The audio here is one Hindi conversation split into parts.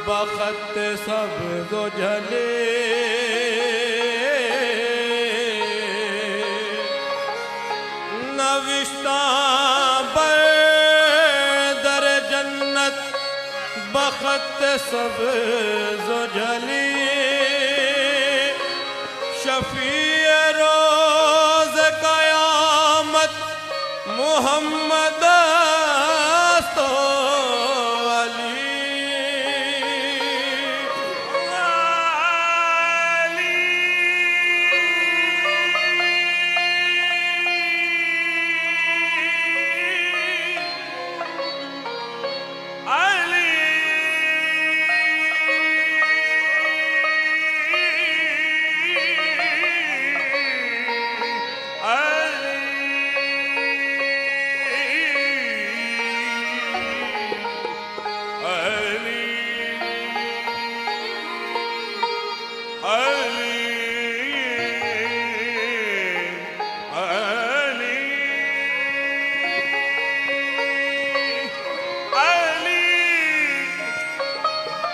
बखत सब जो झले नविश्ता बर दर जन्नत बखत सब जो झली शफी रोज कयामत मोहम्मद तो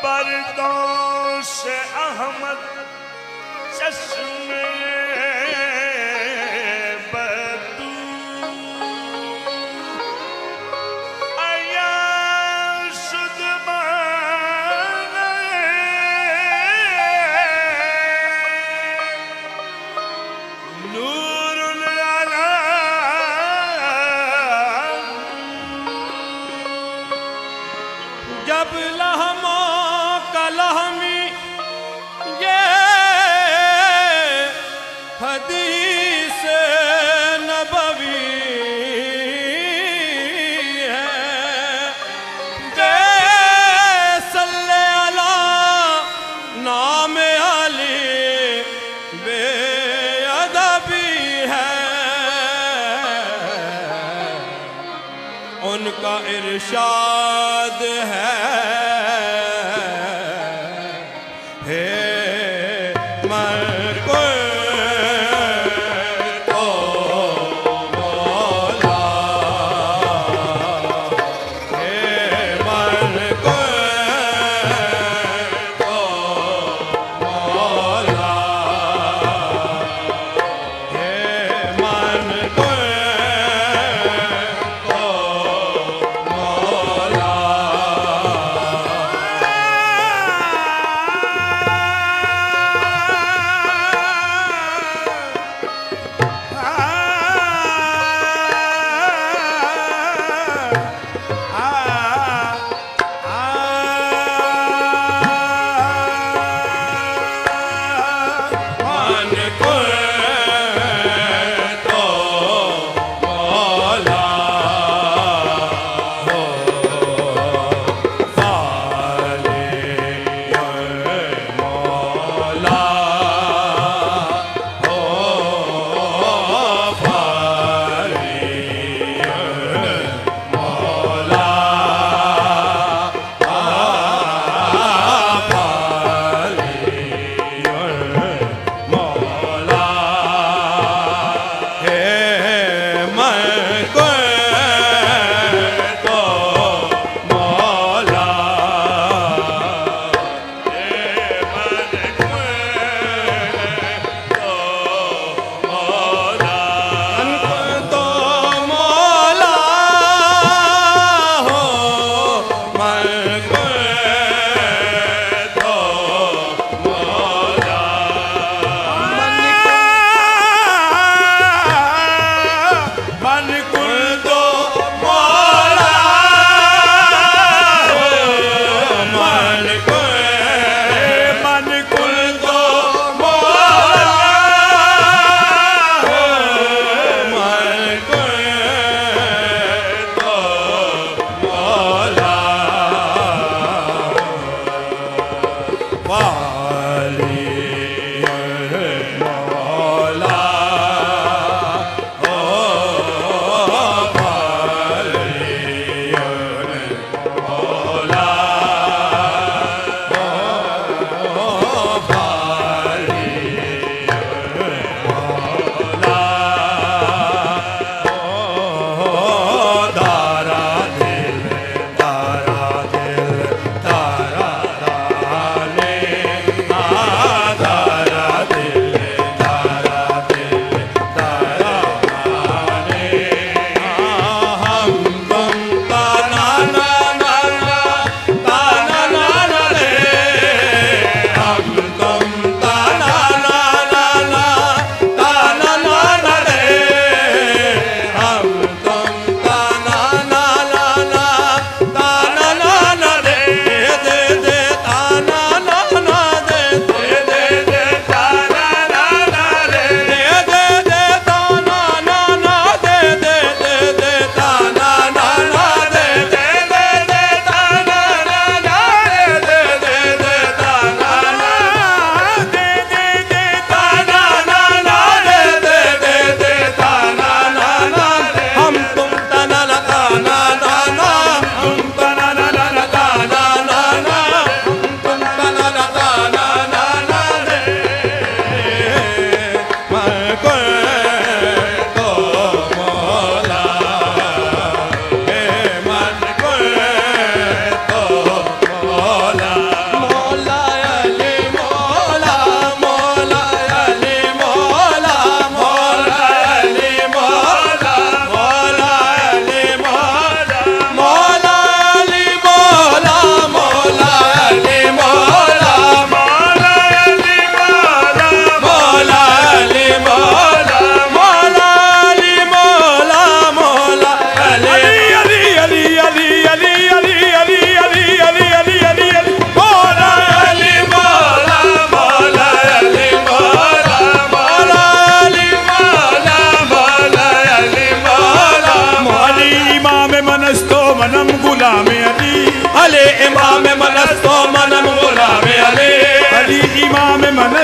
बरदोश अहमद चश्मे बदू आया शुद नूरुल आला जब लहमो कलहमी ये हदीस नबवी है जे सल्ले अला नाम अली बेअदबी है उनका इरशाद है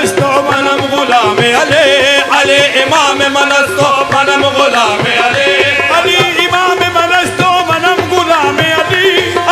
मनस्तो मनम गुलाम अली अली इमाम मनस्तो मनम गुलाम अली अली इमाम मनस्तो मनम गुलाम अली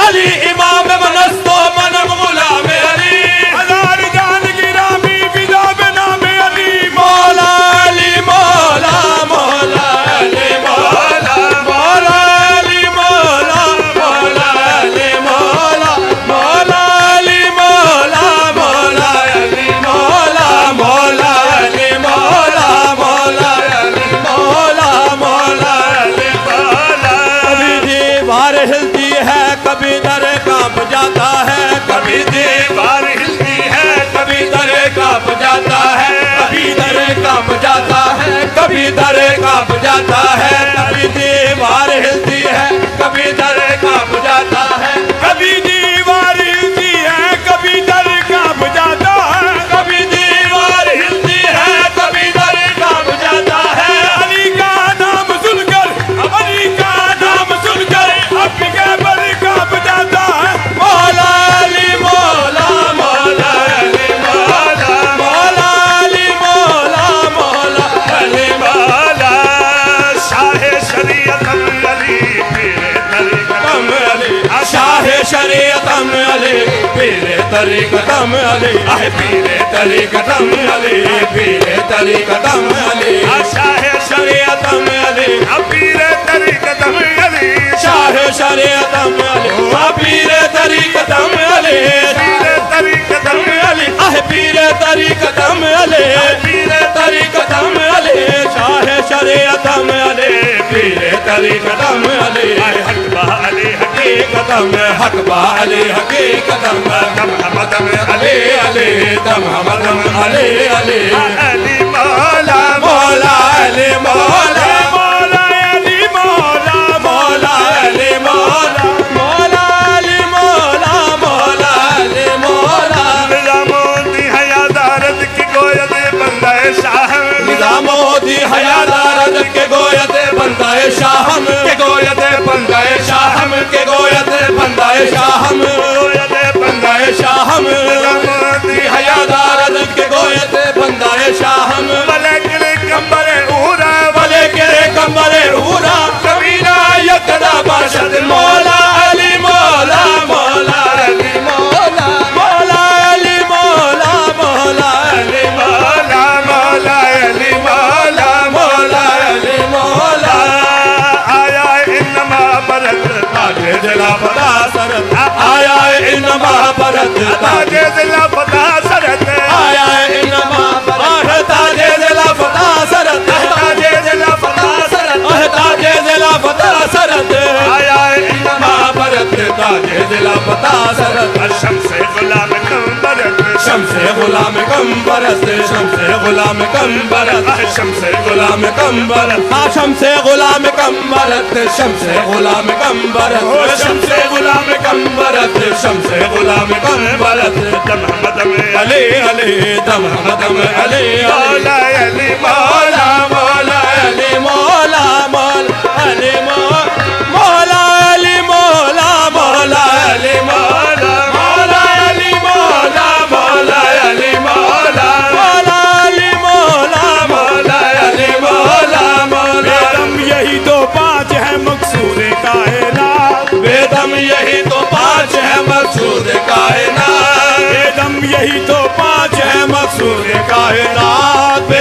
अली इमाम मनस्तो मनम गुलाम अली हजार जान गिरामी विदा बेनाम अली मौला अली मौला मौला अली मौला मौला अली मौला मौला अली मौला मौला अली मौला मौला अली मौला मौला अली मौला मौला अली मौला मौला अली मौला कभी दीवार हिलती है कभी दर कांप जाता है कभी दीवार हिलती है कभी दर कांप जाता है कभी दर कांप जाता है कभी दर कांप जाता है कभी दीवार हिलती है कभी दर कांप जाता है कभी दीवार हिलती है कभी दर कांप जाता है कभी दीवार हिलती है कभी दर कांप जाता है अली का नाम सुनकर अली का नाम सुनकर अपने कैबर कांप जाता है मौला अली मौला मौला अली मौला मौला अली मौला मौला अली मौला शाह शरीयत अली पीरे तरीक़तम अली शाह शरीयतम अली पीरे तरीक़तम अली आहे पीरे तरीक़तम अली पीरे तरीक़तम अली शाह शरीयतम अली पीरे तरीक़तम अली शाह शरीयतम अली पीरे तरीक़तम अली पीरे तरीक़तम अली आहे पीरे तरीक़तम अली पीरे तरीक़तम अली शाह शरीयतम अली पीरे तरीक़तम अली हक बा अली हकीकतम हक बा अली हकीकतम दम हमदम अली अली दम हमदम अली अली अली मौला मौला अली मौला मौला अली मौला मौला अली मौला मौला अली मौला मौला अली मौला निजामुद्दीन हयादारत की गोयत बंदा शाह निजामुद्दीन हयादारत के गोयत बंदा शाहम के गोयत बंदा शाहम के गोयत बंदा शाहम गोयत बंदा शाहम निजामुद्दीन हयादारत के गोयत बंदा शाहम मलकल कंबर उरा भले के कमरे उरा कबीरा यकदा बाशद मौला अली मौला मौला अली मौला मौला अली मौला मौला अली मौला मौला अली मौला मौला अली मौला आया इनमा बरत ताजे दिला पता सरत आया इनमा परत ताजे दिला पता सरत आया इनमा परत ताजे दिला पता सरत ताजे दिला पता सरत ताजे दिला पता सरत आया इनमा परत ताजे दिला पता सरत शम्से गुलाम कंबरत शम्से गुलाम कम बरस शम्से गुलाम कम बरस शम्से गुलाम कम बरस शम्से गुलाम कम बरस शम्से गुलाम कम बरस शम्से गुलाम कम बरस शम्से गुलाम कम बरस दम हमदम अली अली दम हमदम अली मौला अली मौला मौला अली मौला मौला अली मौला अली मौला मौला अली मौला मौला अली मौला मौला अली मौला मौला अली मौला मौला अली मौला मौला वेदम यही तो पांच है मकसूद कायनात वेदम यही तो पांच है मकसूद कायनात वेदम यही तो पांच है मकसूद कायनात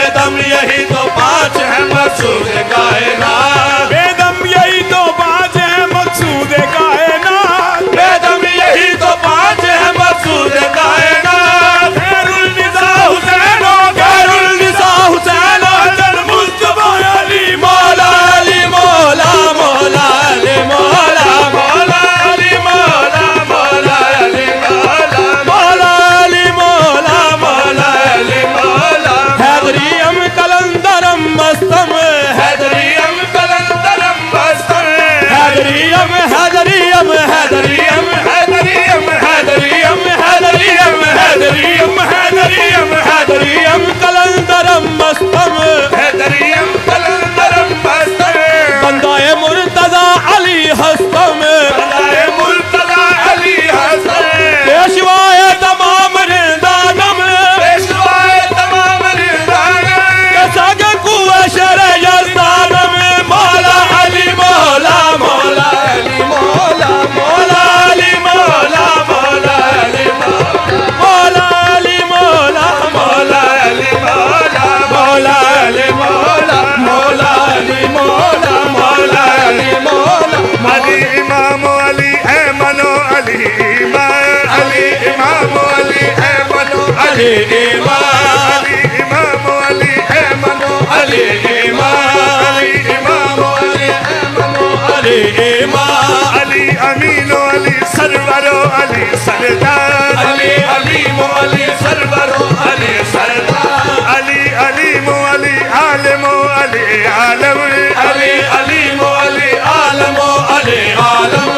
अली इमाम अली इमाम अली है मनो अली इमाम अली इमाम अली मनो अली इमाम अली अमीनो अली सरवरो अली सरदार अली अलीमो अली सरवरो अली सरदार अली अलीमो अली आलमो अली आलम अली अलीमो अली आलमो अली आलम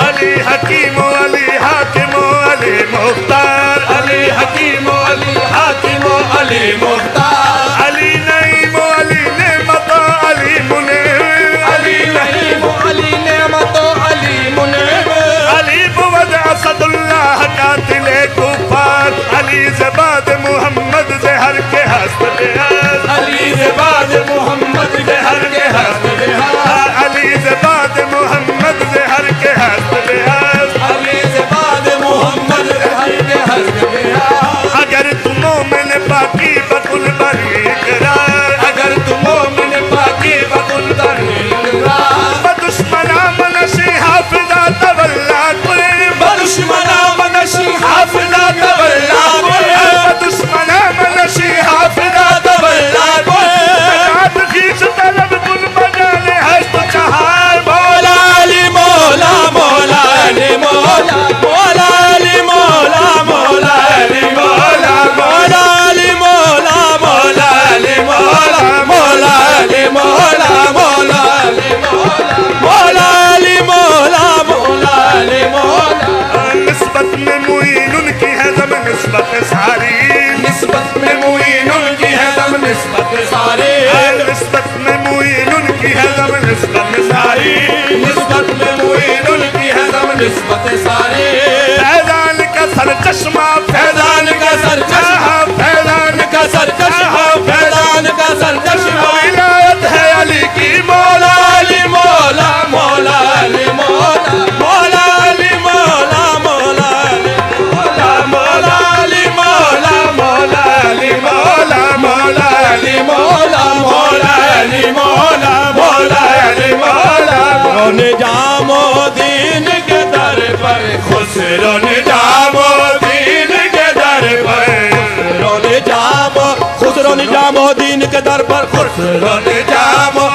अली हकीमो अली हाकिमो अली मुख्तार अली हकीमो अली हाकिमो अली मुख्तार अली नईमो अली नेमतो अली मुनीम अली नईमो अली नेमतो अली मुनीम अली बुवद असदुल्लाह कातिले कुफार अली ज़बाद मोहम्मद ज़हर के हस्त बेहद अली ज़बाद मोहम्मद ज़हर के हस्त बेहद अली ज़बाद मोहम्मद ज़हर के हस्त बेहद अली ज़बाद मोहम्मद ज़हर के हस्त बेहद अगर तुम मोमिन बाकी बकुल बरी इकरार अगर तुम मोमिन बाकी बकुल बरी इकरार बदुश्मना मनशी हाफिजा तवल्ला कुरे बदुश्मना मनशी हाफिजा तवल्ला कुरे बदुश्मना मनशी हाफिजा तवल्ला कुरे रात खींच तलब कुल बजाने हस्त चहार मौला अली मौला मौला अली मौला मौला अली मौला मौला अली मौला मौला अली मौला मौला अली मौला मौला अली मौला मौला अली मौला मौला अली मौला मौला अली मौला निस्बत में मुईन उनकी है जब निस्बत सारी निस्बत में मुईन उनकी है सब निस्बत सारे निस्बत में मुईन उनकी है जब निस्बत सारी निस्बत में मुईन उनकी है सब निस्बत सारे फैजान का सर चश्मा फैजान का सर चश्मा फैजान का सर चश्मा फैजान का सर चश्मा विलायत है अली की मौला अली मौला मौला अली मौला मौला अली मौला मौला अली मौला मौला अली मौला मौला अली मौला मौला अली मौला मौला अली मौला मौला अली मौला रोने जामो दीन के दर पर खुसरो ने जामो दीन के दर पर खुसरो ने जामो दीन के दर पर खुसरो ने जामो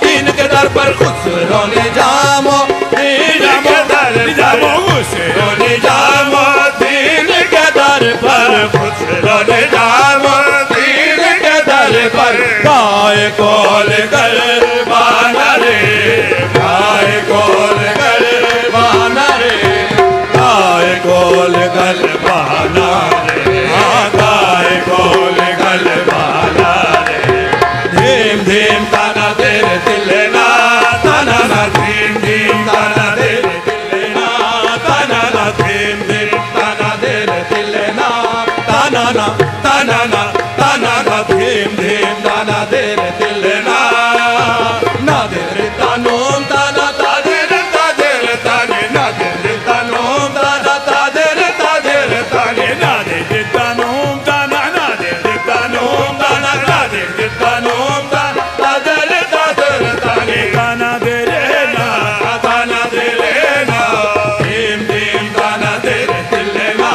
दीन के दर पर खुसरो ने जामो दीन के दर पर खुसरो ने जामो दीन के दर पर खुसरो ने जामो दीन के दर पर गाय कोल कर बाना रे गाय कोल कर बाना रे गाय कोल कर बाना रे गाय कोल कर बाना रे धीम धीम ताना तेरे दिले ना ताना ना धीम धीम ताना तेरे दिले ना ताना ना धीम धीम ताना तेरे दिले ना ताना ना ताना ना ताना ना धीम धीम ताना तेरे दिले ना ना तेरे तानोम ताना तादेर तादेर ताने ना तेरे तानोम ताना तादेर तादेर ताने ना तेरे तानोम ताना ना तेरे तानोम ताना ना तेरे तानोम ताना तादेर तादेर ताने गाना दे रे ना ताना तेरे ना धीम धीम ताना तेरे दिले ना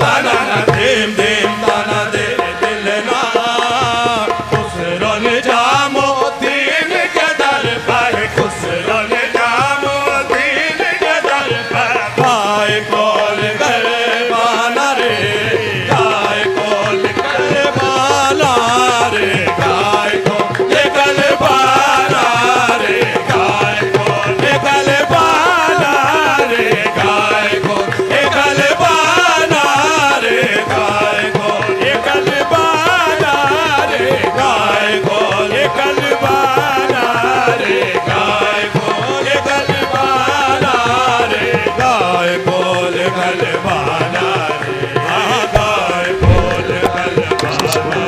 ताना ना धीम धीम ताना तेरे दिले ना खुसरो ने जामो दीन के दर पर खुसरो ने जामो दीन के दर पर गाय कोल कर बाना रे गाय कोल कर बाना रे गाय कोल कर बाना रे गाय कोल कर बाना रे गाय कोल कर बाना रे गाय कोल एकल बाना रे गाय कोल एकल बाना रे गाय कोल कर बाना रे गाय कोल कर बाना रे गाय कोल कर बाना